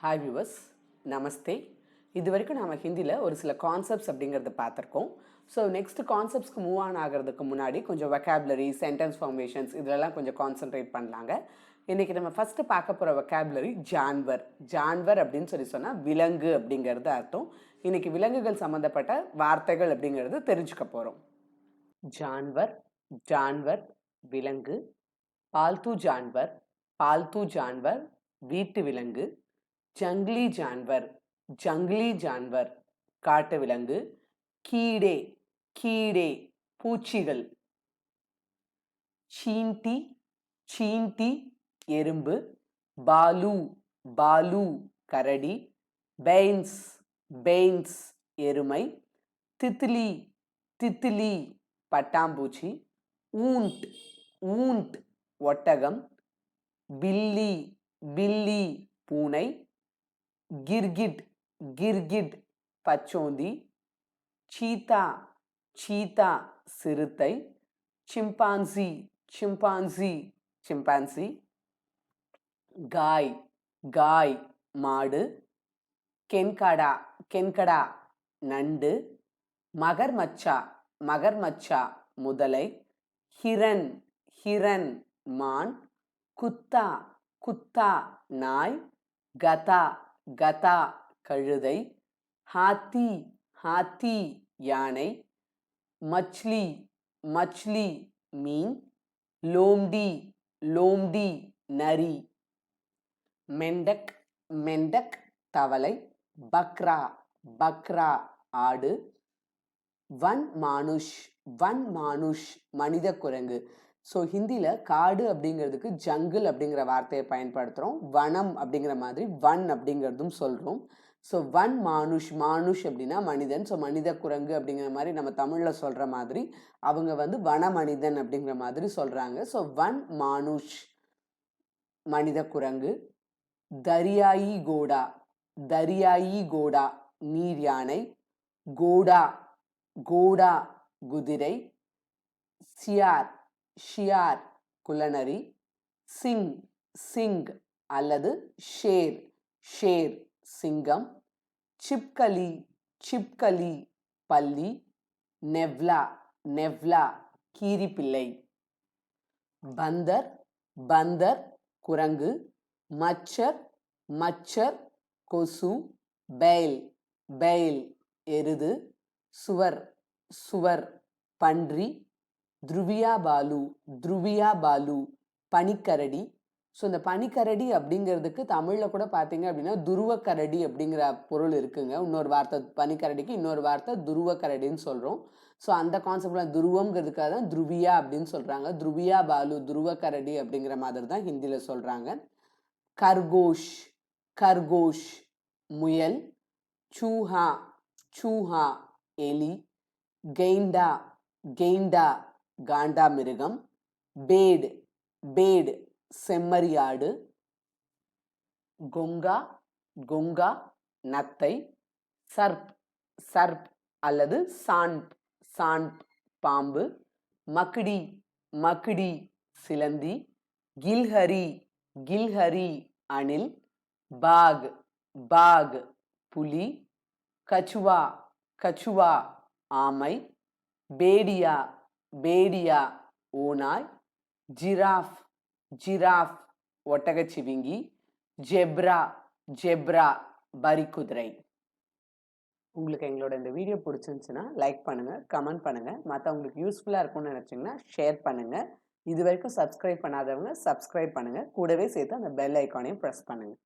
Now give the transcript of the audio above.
Hi viewers, நமஸ்தே. இது வரைக்கும் நம்ம ஹிந்தியில் ஒரு சில கான்செப்ட்ஸ் அப்படிங்கிறத பார்த்துருக்கோம். ஸோ நெக்ஸ்ட் கான்செப்ட்ஸ்க்கு மூவ் ஆன் ஆகிறதுக்கு முன்னாடி கொஞ்சம் வெக்காபுலரி, சென்டென்ஸ் ஃபார்மேஷன்ஸ் இதெல்லாம் கொஞ்சம் கான்சென்ட்ரேட் பண்ணலாங்க. இன்றைக்கி நம்ம ஃபஸ்ட்டு பார்க்க போகிற வெக்காபுலரி ஜான்வர். ஜான்வர் அப்படின்னு சொன்னால் விலங்கு அப்படிங்கிறது அர்த்தம். இன்றைக்கி விலங்குகள் சம்மந்தப்பட்ட வார்த்தைகள் அப்படிங்கிறது தெரிஞ்சுக்க போகிறோம். ஜான்வர், ஜான்வர் விலங்கு. பால்து ஜான்வர், பால்து ஜான்வர் வீட்டு விலங்கு. ஜங்லி ஜான்வர், ஜங்லி ஜான்வர் காட்டு விலங்கு. கீடே, கீடே பூச்சிகள். சீன்டி, சீன்டி எறும்பு. பாலு, பாலு கரடி. பெயின்ஸ், பெயின்ஸ் எருமை. தித்லி, தித்லி பட்டாம்பூச்சி. ஊண்ட், ஊண்ட் ஒட்டகம். பில்லி, பில்லி பூனை. கிர்கிட், கிர்கிட் பச்சோந்தி. சீதா, சீதா சிறுத்தை. Chimpanzee, chimpanzee chimpanzee. காய், காய் மாடு. கென்கடா, கென்கடா நண்டு. மகர்மச்சா, மகர்மச்சா முதலை. ஹிரன், ஹிரன் மான். குத்தா, குத்தா நாய். கதா, கதா கழுதை. ஹாத்தி, ஹாத்தி யானை. மச்லி, மச்லி மீன். லோம்டி, லோம்டி நரி. மெண்டக், மெண்டக் தவளை. பக்ரா, பக்ரா ஆடு. வன் மானுஷ், வன் மானுஷ் மனித குரங்கு. ஸோ ஹிந்தியில் காடு அப்படிங்கிறதுக்கு ஜங்கிள் அப்படிங்கிற வார்த்தையை பயன்படுத்துகிறோம். வனம் அப்படிங்கிற மாதிரி வன் அப்படிங்கிறதும் சொல்கிறோம். ஸோ வன் மானுஷ், மானுஷ் அப்படின்னா மனிதன். ஸோ மனித குரங்கு அப்படிங்கிற மாதிரி நம்ம தமிழில் சொல்கிற மாதிரி அவங்க வன மனிதன் அப்படிங்கிற மாதிரி சொல்கிறாங்க. ஸோ வன் மானுஷ் மனித குரங்கு. தரியாயி கோடா, தரியாயி கோடா நீர் யானை. கோடா, கோடா குதிரை. சியார், ஷியார் குள்ளநரி. சிங், சிங் அல்லது ஷேர், ஷேர் சிங்கம். சிப்கலி, சிப்கலி பல்லி. நெவ்லா, நெவ்லா கீரிப்பிள்ளை. பந்தர், பந்தர் குரங்கு. மச்சர், மச்சர் கொசு. பெயில், பெயில் எருது. சுவர், சுவர் பன்றி. துருவியா பாலு, துருவியா பாலு பனிக்கரடி. ஸோ இந்த பனிக்கரடி அப்படிங்கிறதுக்கு தமிழில் கூட பார்த்தீங்க அப்படின்னா துருவக்கரடி அப்படிங்கிற பொருள் இருக்குங்க. இன்னொரு வார்த்தை பனிக்கரடிக்கு இன்னொரு வார்த்தை துருவக்கரடின்னு சொல்கிறோம். ஸோ அந்த கான்செப்டில் துருவங்கிறதுக்காக தான் துருவியா அப்படின்னு சொல்கிறாங்க. துருவியா பாலு, துருவக்கரடி அப்படிங்கிற மாதிரி தான் ஹிந்தியில் சொல்கிறாங்க. கர்கோஷ், கர்கோஷ் முயல். சூஹா, சூஹா எலி. கெய்ண்டா, கெய்ண்டா காண்டா மிருகம். Pad, pad செம்மறியாடு. கொங்கா, கொங்கா நத்தை. சர்ப், சர்ப் அல்லது சாண்ட், சாண்ட் பாம்பு. மக்கிடி, மக்கிடி சிலந்தி. கில்ஹரி, கில்ஹரி அணில். பாக், பாக் புலி. கச்சுவா, கச்சுவா ஆமை. பேடியா, பேடியா ஓநாய். ஜிராஃப், ஜிராஃப் ஒட்டகச்சிவிங்கி. ஜெப்ரா, ஜெப்ரா பரிக்குதிரை. உங்களுக்கு எங்களோட இந்த வீடியோ பிடிச்சிருந்துச்சுன்னா லைக் பண்ணுங்கள், கமெண்ட் பண்ணுங்கள். மற்றவங்களுக்கு யூஸ்ஃபுல்லாக இருக்கும்னு நினச்சிங்கன்னா ஷேர் பண்ணுங்கள். இது வரைக்கும் சப்ஸ்கிரைப் பண்ணாதவங்க சப்ஸ்கிரைப் பண்ணுங்கள். கூடவே சேர்த்து அந்த பெல் ஐக்கானையும் ப்ரெஸ் பண்ணுங்கள்.